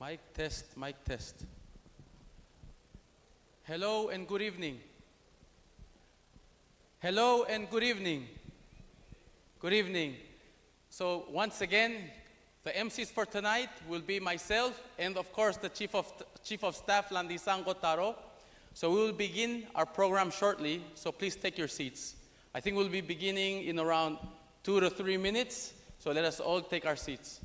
Mic test, mic test. Hello and good evening. Hello and good evening. Good evening. So once again, the MCs for tonight will be myself and of course the Chief of Staff, Landisango Taro. So we will begin our program shortly, so please take your seats. I think we'll be beginning in around 2 to 3 minutes, so let us all take our seats.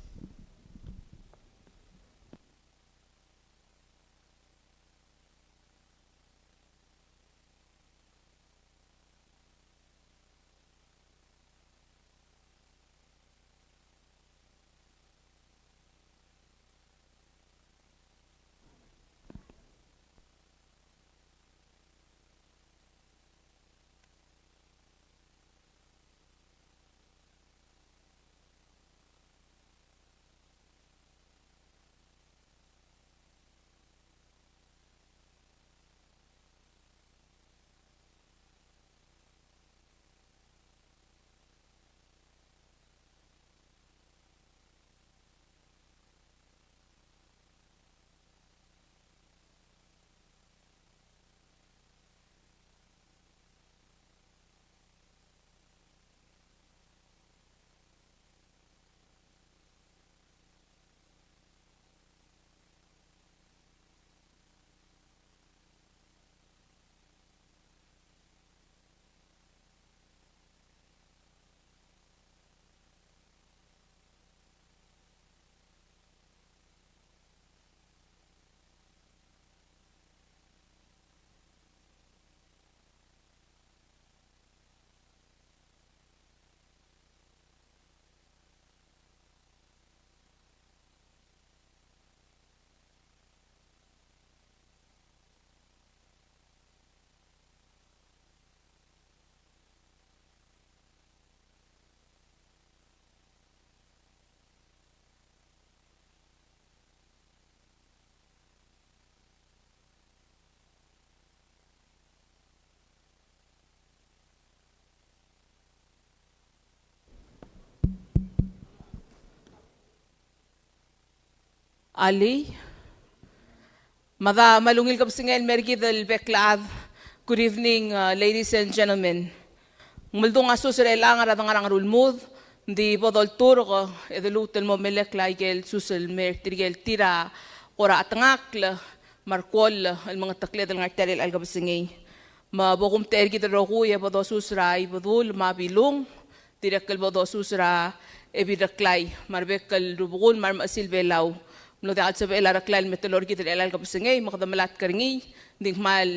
Ali, Mada malungil kapsingel mergi del beklad. Good evening, ladies and gentlemen. Muldong aso sir elangar at ang rulmud, di bodol turgo, edelutel mo melek laigel susel mer tirigel tira, ora atangakla, markol, el mga takled ng arteril al kapsingay. Mabokum tergi de roguya bodo susra ibodul mabilung, direkal bodo susra ebidaklay, marbekal rubugul marmasil belaw. No de at sabi elaraklal metodologi del elal kapsingay makadamalat karingi ding mal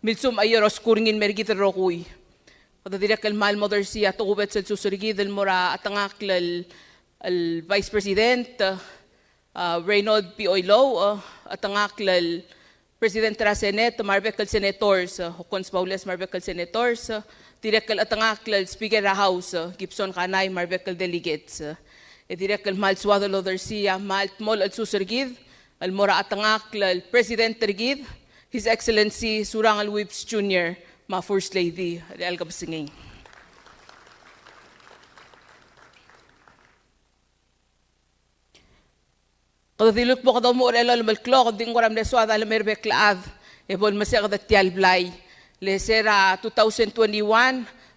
milsum ayoros kuringin mergi del rokuy. Kada direkal mal mother siya tuubet sa susurigi del mora atangaklal al Vice President Reynold P. Oilo atangaklal President ra Senate marbekal senators Hukons Paules marbekal senators direkal atangaklal Speaker ra House Gibson Kanay marbekal delegates. Direk al mal suado lo dersia mal mol al susergid al mora atangak al President tergid His Excellency Surang al Whips Jr. ma First Lady al kapsingay. Kada diluk mo kada mo orelo al malklo kada ding koram lesuada al merbek laad ebol masya kada tial blay lesera 2021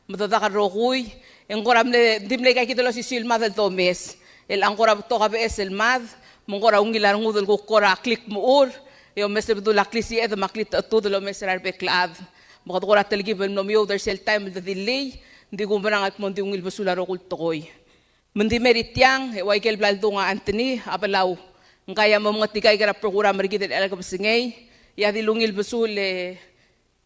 madadakar rokuy en koram le dimle kay kitolo si Silma del Tomes el angkora to kabe es el mad mongora ungilar ngudul ko kora klik muur yo mesre bedul aklisi ed maklit todo lo mesrar beklad mo kora telgi bel no mio der sel time de delay ndi gumbrang at mondi ungil basula ro kulto koy mendi meritiang e waikel blaldo nga Anthony abalaw ngaya mo mga tigay gara program rigid el kapsingay ya dilungil basul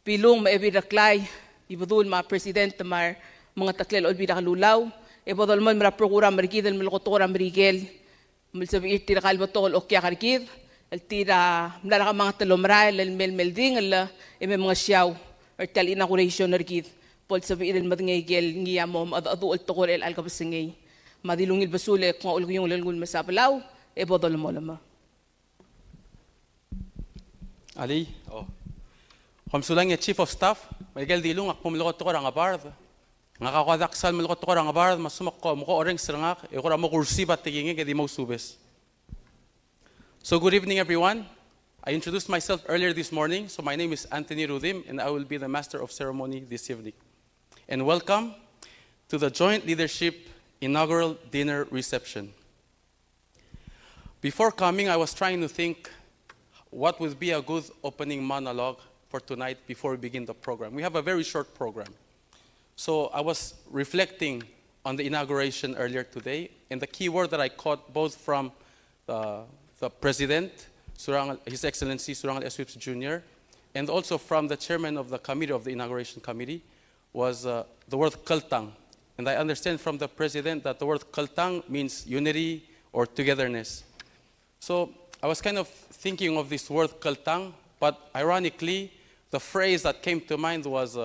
pilong maebidaklay ibudul ma president mar mga taklel olbida kalulaw ebodol man mara program rigid el melkotora merigel melsabi tira kalbatol okya karkid el tira mlara mga talomra el melmelding el mga siyaw or tel inauguration rigid pol sabi el madngegel ngiya mo adu el tokor el alkabsingay madilungil basule kung ul yung lelgul masablaw ebodol mo lama Ali, Kamsulang ya Chief of Staff, Miguel Dilung ak pumilokot ko ang abard. Ngakakadaksal milokot ko ang abard, masumak ko mo ko oreng sirangak, e ko mo kursi bat tingin ke di mo subes. So good evening, everyone. I introduced myself earlier this morning. So my name is Anthony Rudim, and I will be the Master of Ceremony this evening. And welcome to the Joint Leadership Inaugural Dinner Reception. Before coming, I was trying to think what would be a good opening monologue for tonight before we begin the program. We have a very short program. So I was reflecting on the inauguration earlier today, and the key word that I caught both from the President, His Excellency Surangal S. Whips Jr., and also from the chairman of the committee of the inauguration committee was the word kaltang. And I understand from the President that the word kaltang means unity or togetherness. So I was kind of thinking of this word kaltang, but ironically, the phrase that came to mind was,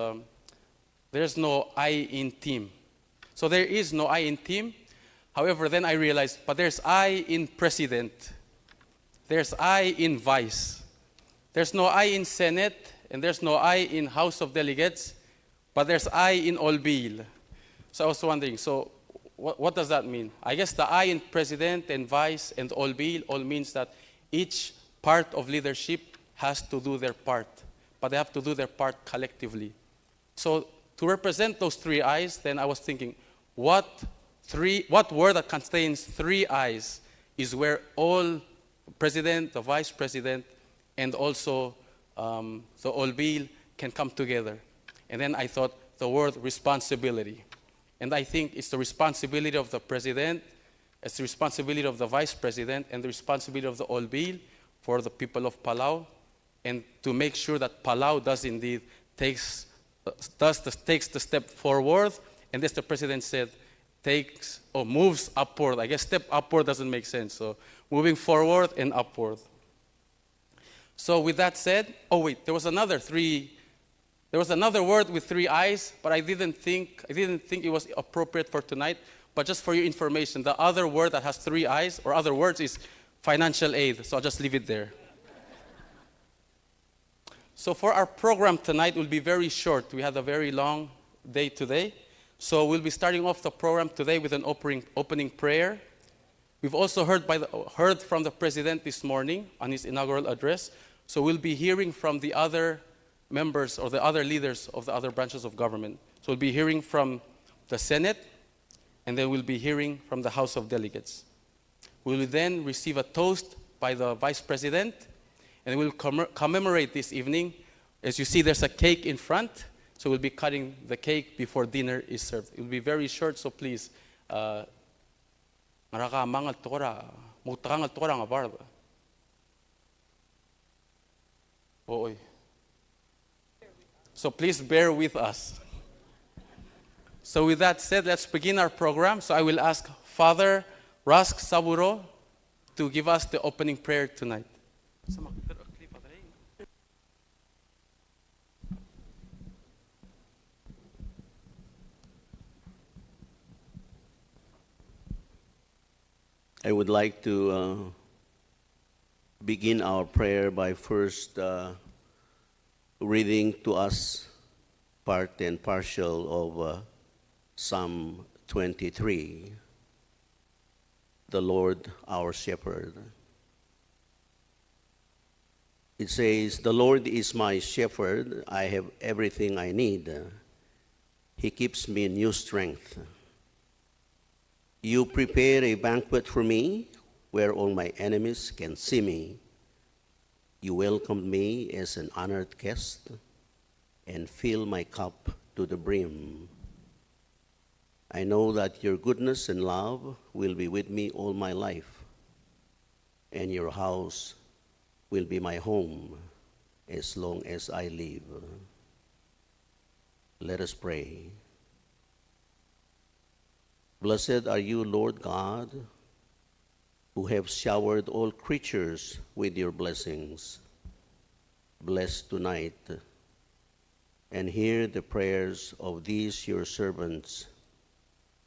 there's no I in team. So there is no I in team. However, then I realized, but there's I in president. There's I in vice. There's no I in Senate, and there's no I in House of Delegates, but there's I in all bill. So I was wondering, so what does that mean? I guess the I in president and vice and all bill all means that each part of leadership has to do their part, but they have to do their part collectively. So to represent those three I's, then I was thinking, what word that contains three I's is where all president, the vice president, and also the all bill can come together. And then I thought the word responsibility. And I think it's the responsibility of the president, it's the responsibility of the vice president, and the responsibility of the all bill for the people of Palau, and to make sure that Palau does indeed takes the step forward, and as the president said, moves upward. I guess step upward doesn't make sense, so moving forward and upward. So with that said, there was another word with three I's, but I didn't think it was appropriate for tonight. But just for your information, the other word that has three I's or other words is financial aid. So I'll just leave it there. So for our program tonight, it will be very short. We had a very long day today. So we'll be starting off the program today with an opening prayer. We've also heard from the President this morning on his inaugural address. So we'll be hearing from the other members or the other leaders of the other branches of government. So we'll be hearing from the Senate, and then we'll be hearing from the House of Delegates. We will then receive a toast by the Vice President, and we'll commemorate this evening. As you see, there's a cake in front, so we'll be cutting the cake before dinner is served. It will be very short, so please. So please bear with us. So with that said, let's begin our program. So I will ask Father Rask Saburo to give us the opening prayer tonight. I would like to begin our prayer by first reading to us part and partial of Psalm 23, the Lord our shepherd. It says, "The Lord is my shepherd, I have everything I need. He keeps me in new strength. You prepare a banquet for me where all my enemies can see me. You welcomed me as an honored guest and fill my cup to the brim. I know that your goodness and love will be with me all my life, and your house will be my home as long as I live." Let us pray. Blessed are you, Lord God, who have showered all creatures with your blessings. Bless tonight and hear the prayers of these your servants,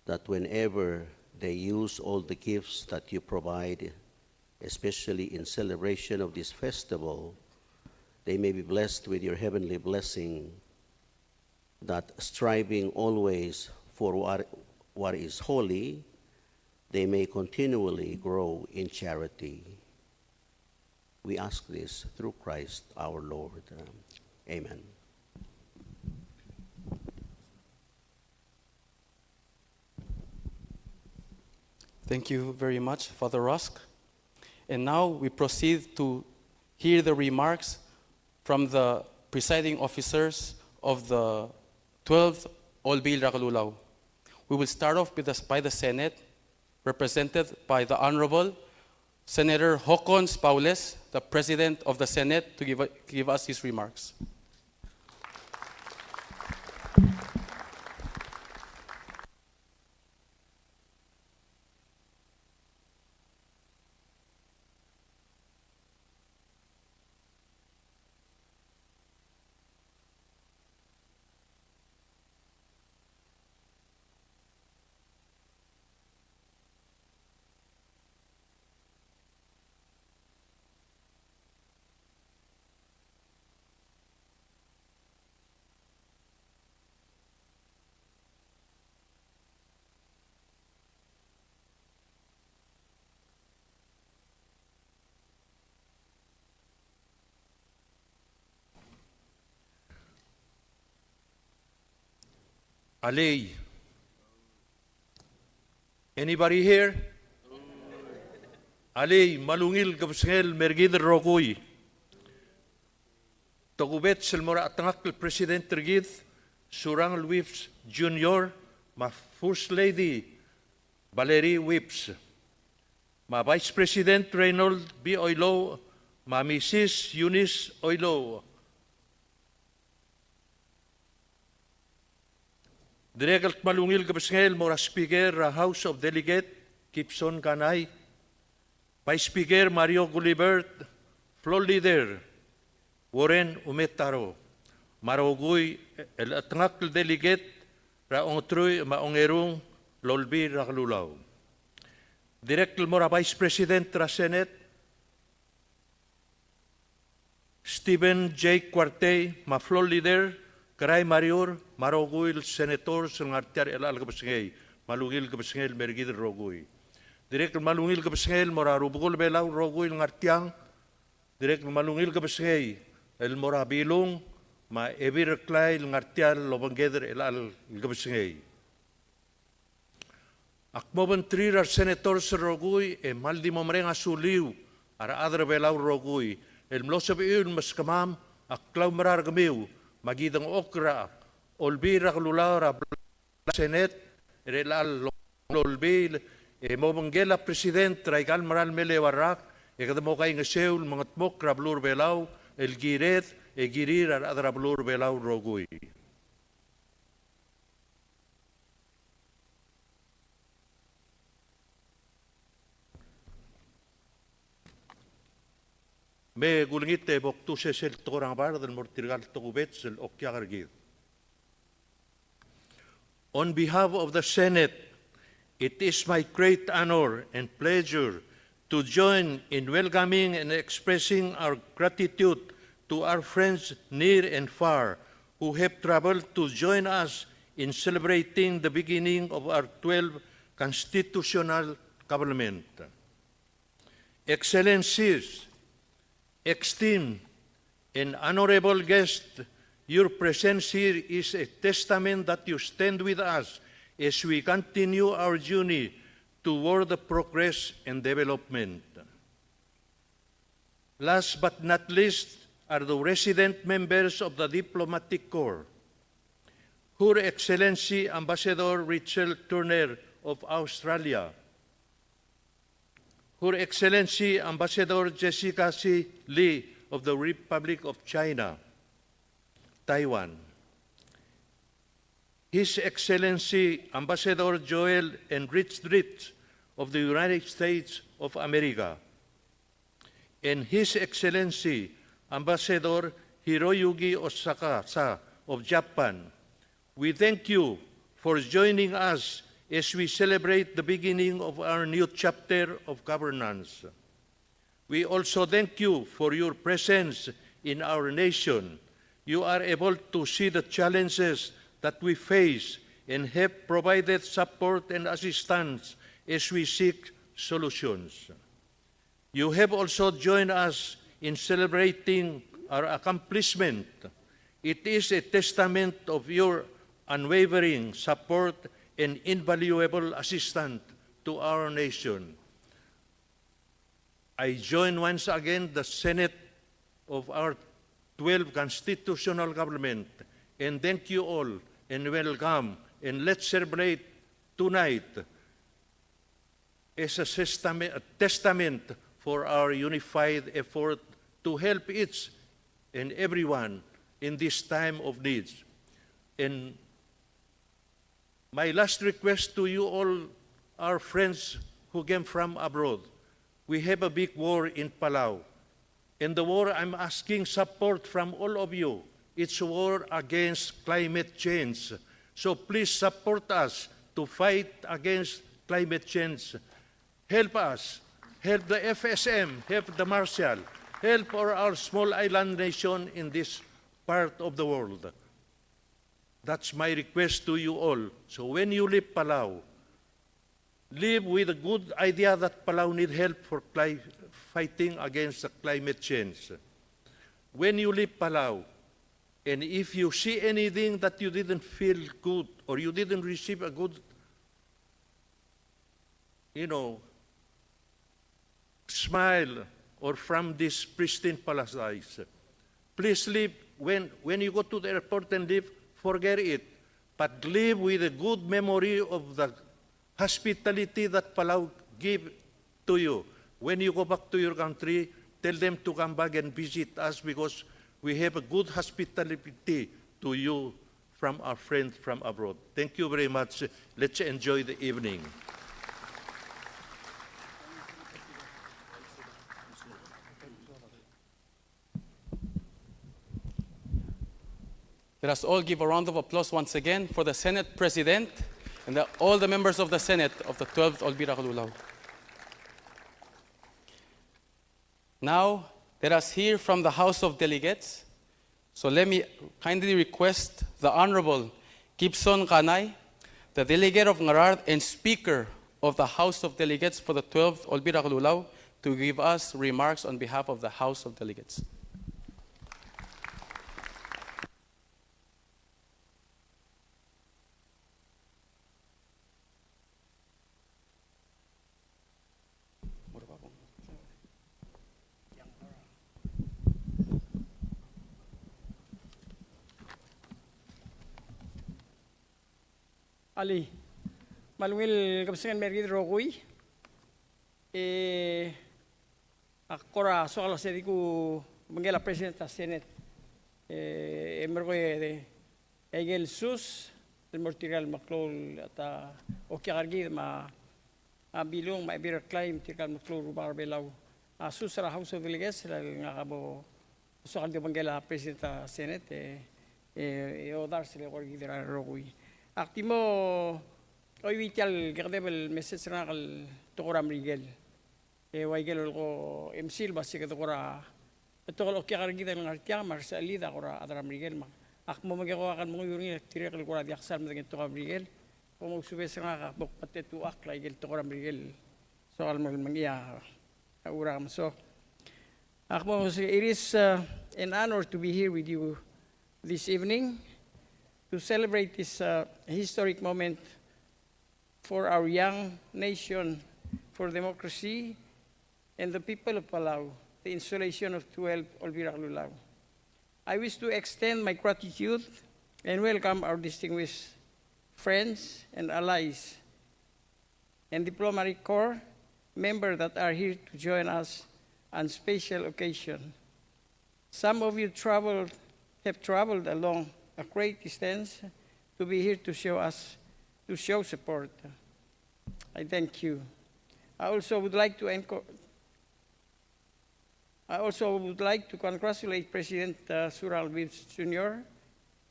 that whenever they use all the gifts that you provide, especially in celebration of this festival, they may be blessed with your heavenly blessing, that striving always for what is holy, they may continually grow in charity. We ask this through Christ our Lord. Amen. Thank you very much, Father Rusk. And now we proceed to hear the remarks from the presiding officers of the 12th Olbil Rakalulaw. We will start off by the Senate, represented by the Honorable Senator Hocons Paules, the President of the Senate, to give us his remarks. Alay. Anybody here? Alay, malungil kapsngel mergid rogoy. Togubet selmora atangak President Rigid, Surang Whips Junior, ma First Lady Valerie Whips, ma Vice President Reynold B. Oilo, ma Mrs. Eunice Oilo, Direct malungil kapsngel mora Speaker House of Delegate Gibson Kanay, Vice Speaker Mario Gulibert, Floor Leader Warren Umetaro, Marogui el atngak Delegate Raong Truy Maongerung Lolbi Rakalulaw. Direct mora Vice President ra Senate Stephen J. Cuarte, ma Floor Leader Karay Marior, Maroguil, Senator, Sangartiar, El Algabasngay, Malungil Gabasngel, Mergid Rogui. Direct Malungil Gabasngel, Mora Rubugol Belau, Roguil Ngartiang, Direct Malungil Gabasngay, El Morabilung, Ma Evir Clay, Ngartial, Lobangeder, El Algabasngay. Akmoban Trirar, Senator Rogui, e Maldi Momrenga Suliu, Ara Adra Belau Rogui, El Mlosabiul Maskamam, Aklau Marar Gamiu, magidang okra, olbi rakalulaw ra Senate, relal olbi, mobanggela President, raigal maral mele warak, kadamo kay nga seul, mga tmok rablur belaw, el giret, girir ar rablur belaw roguy. Me gulingit boktu sesel torang bar del mortirgal togubet sel okyagargid. On behalf of the Senate, it is my great honor and pleasure to join in welcoming and expressing our gratitude to our friends near and far who have traveled to join us in celebrating the beginning of our 12th constitutional government. Excellencies, esteemed and honorable guests, your presence here is a testament that you stand with us as we continue our journey toward the progress and development. Last but not least are the resident members of the Diplomatic Corps. Her Excellency Ambassador Rachel Turner of Australia, Her Excellency Ambassador Jessica C. Lee of the Republic of China, Taiwan, His Excellency Ambassador Joel Enrich of the United States of America, and His Excellency Ambassador Hiroyuki Osaka of Japan. We thank you for joining us as we celebrate the beginning of our new chapter of governance. We also thank you for your presence in our nation. You are able to see the challenges that we face and have provided support and assistance as we seek solutions. You have also joined us in celebrating our accomplishment. It is a testament of your unwavering support and invaluable assistance to our nation. I join once again the Senate of our 12 constitutional government and thank you all and welcome, and let's celebrate tonight as a testament for our unified effort to help each and everyone in this time of needs. And my last request to you all, our friends who came from abroad, we have a big war in Palau. In the war, I'm asking support from all of you. It's a war against climate change. So please support us to fight against climate change. Help us. Help the FSM, help the Marshall, help our small island nation in this part of the world. That's my request to you all. So when you leave Palau, live with a good idea that Palau need help for fighting against the climate change. When you leave Palau, and if you see anything that you didn't feel good or you didn't receive a good, smile or from this pristine paradise, please leave. When you go to the airport and leave, forget it. But live with a good memory of the hospitality that Palau gave to you. When you go back to your country, tell them to come back and visit us because we have a good hospitality to you from our friends from abroad. Thank you very much. Let's enjoy the evening. Let us all give a round of applause once again for the Senate President and all the members of the Senate of the 12th Olbira Kalulaw. Now, let us hear from the House of Delegates. So let me kindly request the Honorable Gibson Kanay, the Delegate of Ngarard and Speaker of the House of Delegates for the 12th Olbira Kalulaw, to give us remarks on behalf of the House of Delegates. Ali, malungil kapsangan mergid rokui, akora soal sediku menggela Presiden ta Senate, mergoy de egel sus del mortiral maklol ata okiargi ma abilong ma ibir claim tikal maklol rubar belau asus ra House of Delegates ngakabo soal de menggela Presiden ta Senate odar sile gorgi de rokui. Aktimo hoy vital gerdebel message na kal tokora Miguel waigel ko MCL basi ka tokora tokol okya kargida ng artya marsali da kora adra Miguel ma akmo mageko akan mo yuri tire kal kora diaksal mo tokora Miguel ko mo subes nga ka bok patetu ak laigel tokora Miguel so al mo mangiya ura so akmo it is an honor to be here with you this evening to celebrate this historic moment for our young nation, for democracy, and the people of Palau, the installation of 12 Olbira Kalulaw. I wish to extend my gratitude and welcome our distinguished friends and allies and diplomatic corps members that are here to join us on special occasion. Some of you have traveled along a great distance to be here to show support. I thank you. I also would like to congratulate President Sural Wills Jr.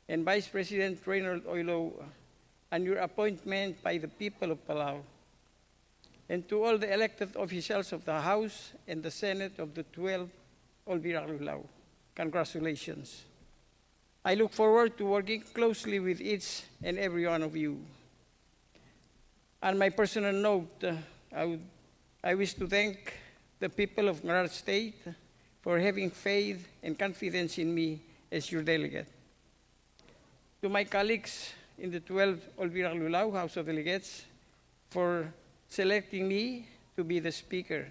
and Vice President Reynold Oilo on your appointment by the people of Palau, and to all the elected officials of the House and the Senate of the 12 Olbira Kalulaw. Congratulations. I look forward to working closely with each and every one of you. On my personal note, I wish to thank the people of Ngarard State for having faith and confidence in me as your delegate. To my colleagues in the 12th Olvira Lulau House of Delegates for selecting me to be the speaker,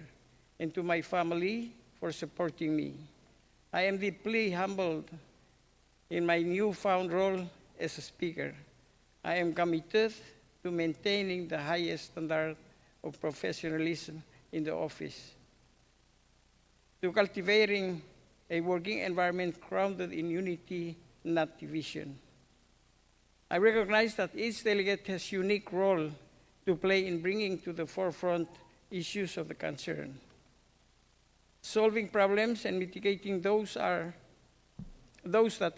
and to my family for supporting me. I am deeply humbled in my newfound role as a speaker. I am committed to maintaining the highest standard of professionalism in the office, to cultivating a working environment grounded in unity, not division. I recognize that each delegate has a unique role to play in bringing to the forefront issues of the concern. Solving problems and mitigating those that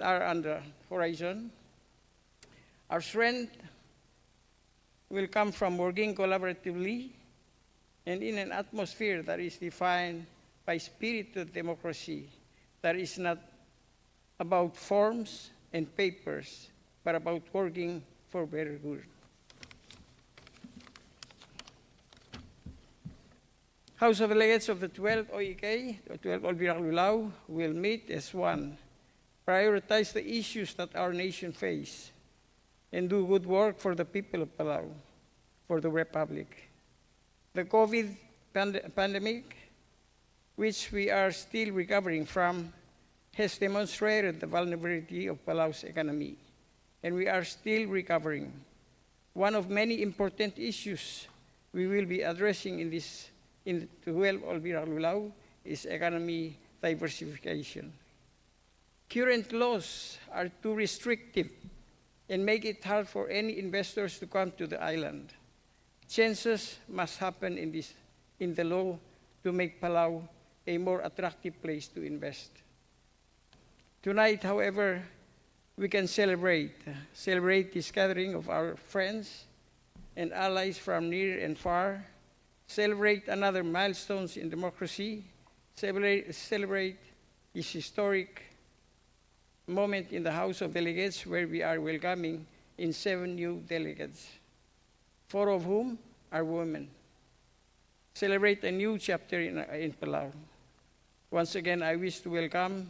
are on the horizon. Our strength will come from working collaboratively and in an atmosphere that is defined by spirited democracy, that is not about forms and papers, but about working for better good. House of Delegates of the 12th OEK, the 12th Olvira Lulau, will meet as one, prioritize the issues that our nation face, and do good work for the people of Palau, for the Republic. The COVID pandemic, which we are still recovering from, has demonstrated the vulnerability of Palau's economy, and we are still recovering. One of many important issues we will be addressing in the 12th Olvira Lulau is economy diversification. Current laws are too restrictive and make it hard for any investors to come to the island. Changes must happen in the law to make Palau a more attractive place to invest. Tonight, however, we can celebrate this gathering of our friends and allies from near and far, celebrate another milestones in democracy, celebrate this historic moment in the House of Delegates where we are welcoming in 7 new delegates, 4 of whom are women. Celebrate a new chapter in Palau. Once again, I wish to welcome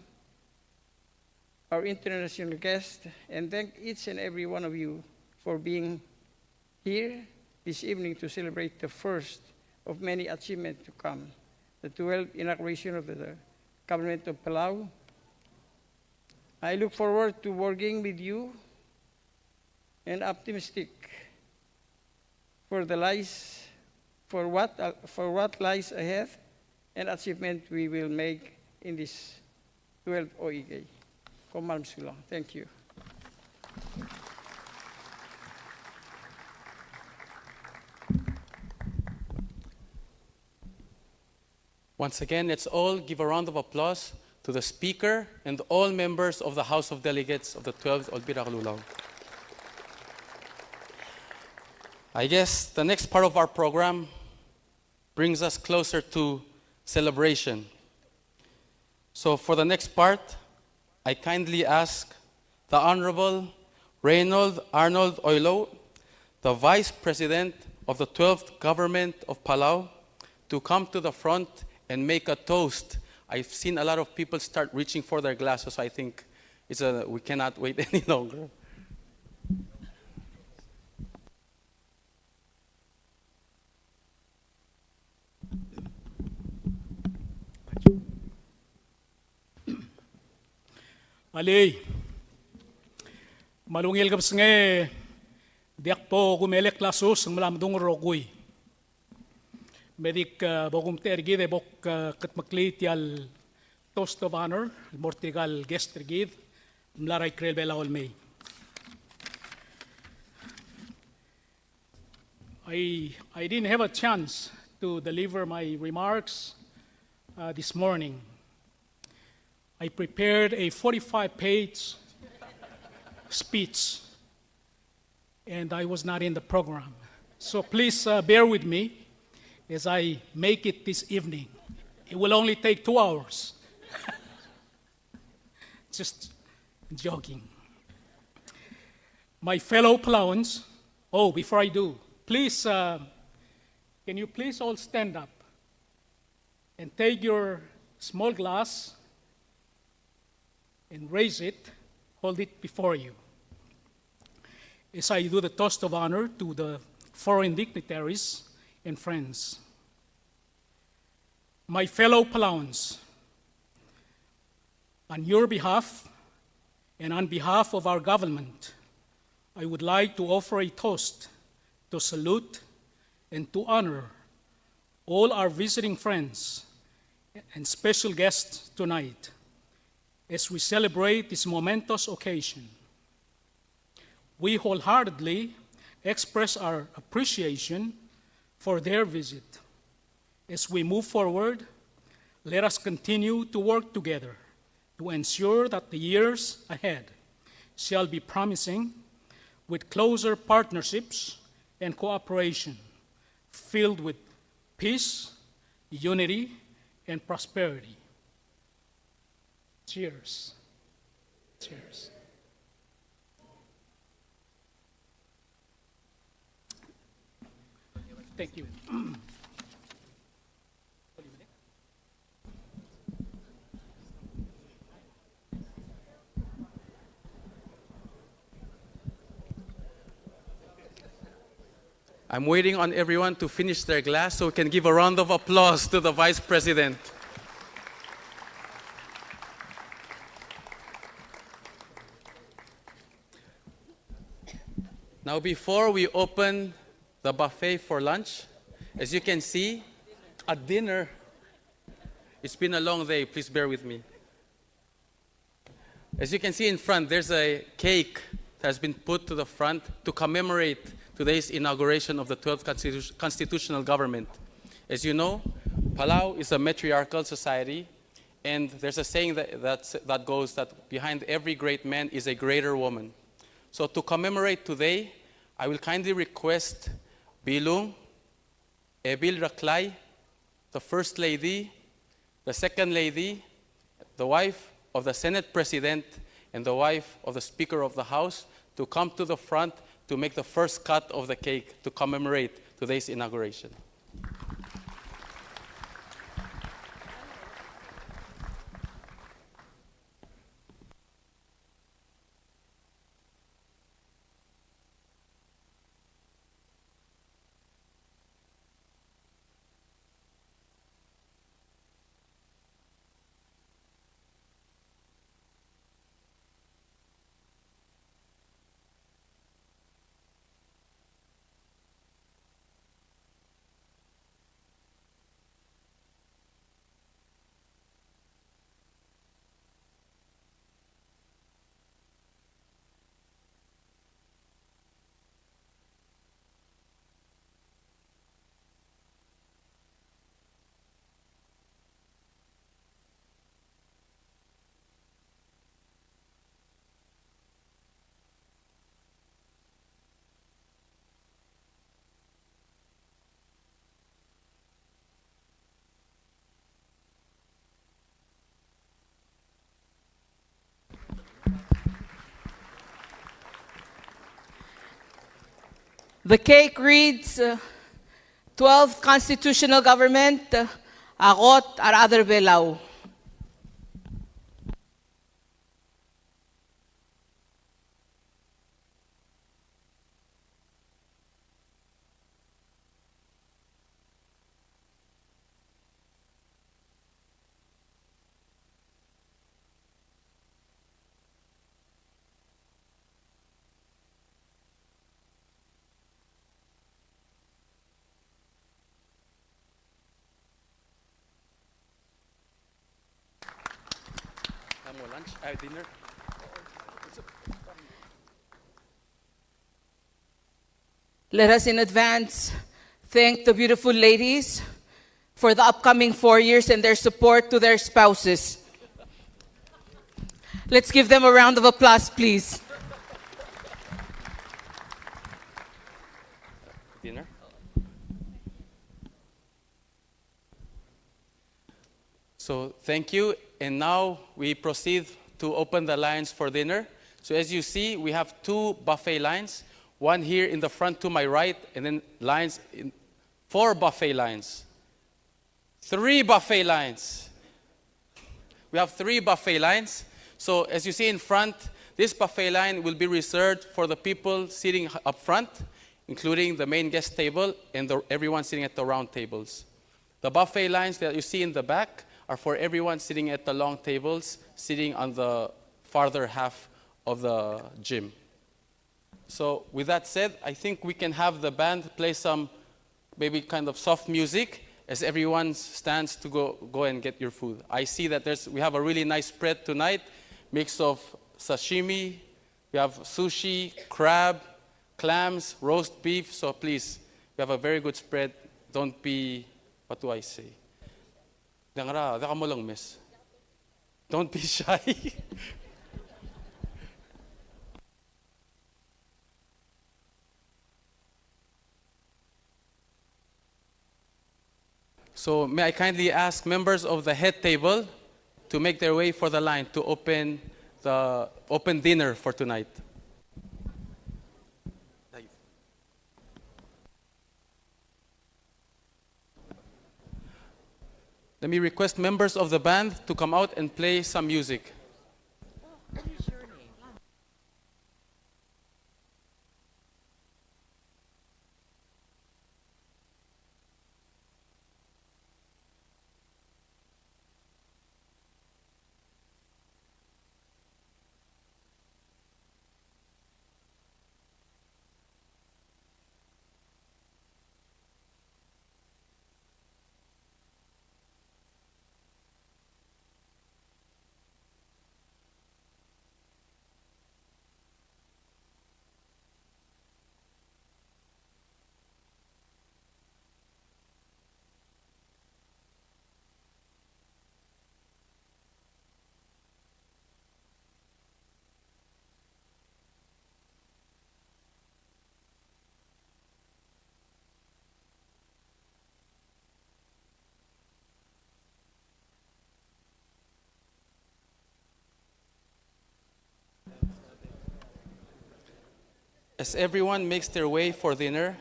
our international guests and thank each and every one of you for being here this evening to celebrate the first of many achievements to come, the 12th inauguration of the Government of Palau. I look forward to working with you and optimistic for what lies ahead and achievement we will make in this 12th OEK. Thank you. Once again, let's all give a round of applause to the Speaker and all members of the House of Delegates of the 12th Olvira Lulau. I guess the next part of our program brings us closer to celebration. So for the next part, I kindly ask the Honorable Reynold Arnold Oilo, the Vice President of the 12th Government of Palau, to come to the front and make a toast. I've seen a lot of people start reaching for their glasses, so I think we cannot wait any longer. Ali, malungil ka nge diak po kumelek lasos ng malamdong rogoy. Medik bogum tergid e bok katmaklit yal toast of honor, mortigal guest tergid, mlaray krel bela olmei. I didn't have a chance to deliver my remarks this morning. I prepared a 45-page speech, and I was not in the program. So please bear with me as I make it this evening. It will only take 2 hours. Just joking. My fellow Palauans, before I do, please, can you please all stand up and take your small glass and raise it, hold it before you. As I do the toast of honor to the foreign dignitaries and friends. My fellow Palauans, on your behalf and on behalf of our government, I would like to offer a toast to salute and to honor all our visiting friends and special guests tonight as we celebrate this momentous occasion. We wholeheartedly express our appreciation for their visit. As we move forward, let us continue to work together to ensure that the years ahead shall be promising with closer partnerships and cooperation filled with peace, unity, and prosperity. Cheers. Cheers. Thank you. I'm waiting on everyone to finish their glass so we can give a round of applause to the Vice President. Now, before we open the buffet for lunch, as you can see, at dinner, it's been a long day, please bear with me. As you can see in front, there's a cake that has been put to the front to commemorate today's inauguration of the 12th constitutional government. As you know, Palau is a matriarchal society, and there's a saying that goes that behind every great man is a greater woman. So to commemorate today, I will kindly request Bilung, Ebil Raklay, the First Lady, the Second Lady, the wife of the Senate President, and the wife of the Speaker of the House to come to the front to make the first cut of the cake to commemorate today's inauguration. The cake reads, 12th Constitutional Government, Agot Aradar Belau. Lunch, dinner. Let us in advance thank the beautiful ladies for the upcoming 4 years and their support to their spouses. Let's give them a round of applause, please. Dinner. So thank you, and now we proceed to open the lines for dinner. So as you see, we have 2 buffet lines, one here in the front to my right, and then 4 buffet lines, 3 buffet lines. we have 3 buffet lines. So as you see in front, this buffet line will be reserved for the people sitting up front, including the main guest table and everyone sitting at the round tables. The buffet lines that you see in the back are for everyone sitting at the long tables, sitting on the farther half of the gym. So with that said, I think we can have the band play some maybe kind of soft music as everyone stands to go and get your food. I see that we have a really nice spread tonight, mix of sashimi, we have sushi, crab, clams, roast beef. So please, we have a very good spread. Don't be, what do I say? Daka mo lang, miss. Don't be shy. So may I kindly ask members of the head table to make their way for the line to open dinner for tonight. Let me request members of the band to come out and play some music. As everyone makes their way for dinner,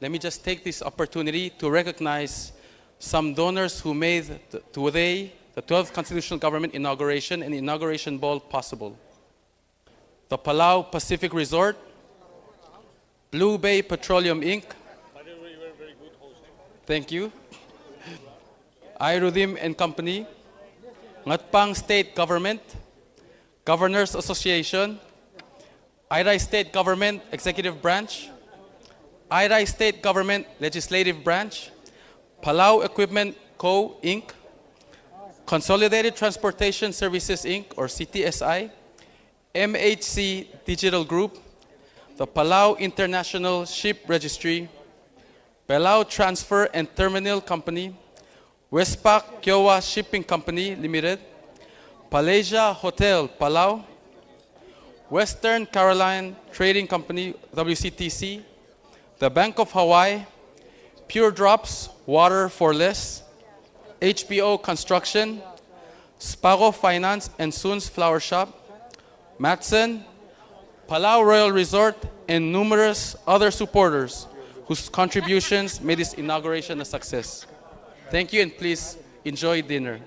let me just take this opportunity to recognize some donors who made today the 12th Constitutional Government inauguration and inauguration ball possible. The Palau Pacific Resort, Blue Bay Petroleum Inc. Thank you. Irudim and Company, Ngatpang State Government, Governors Association, Irai State Government Executive Branch, Irai State Government Legislative Branch, Palau Equipment Co. Inc., Consolidated Transportation Services Inc. or CTSI, MHC Digital Group, the Palau International Ship Registry, Palau Transfer and Terminal Company, Westpac Kiowa Shipping Company Limited, Palasia Hotel Palau, Western Caroline Trading Company, WCTC, the Bank of Hawaii, Pure Drops Water for Less, HBO Construction, Spago Finance and Soon's Flower Shop, Matson, Palau Royal Resort, and numerous other supporters whose contributions made this inauguration a success. Thank you, and please enjoy dinner.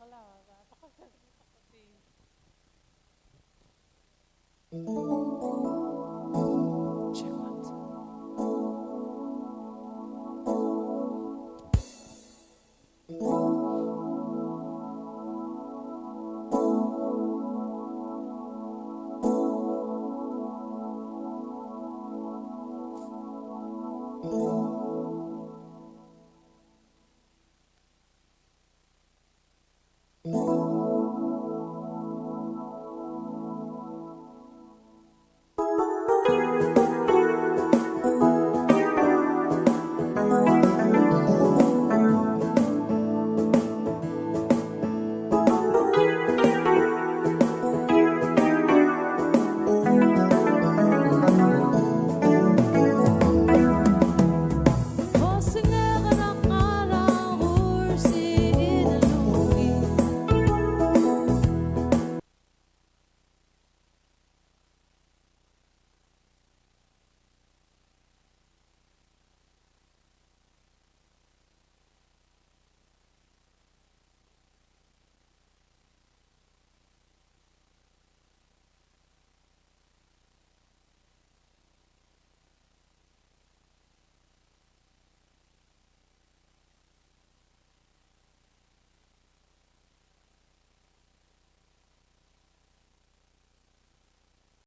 pala.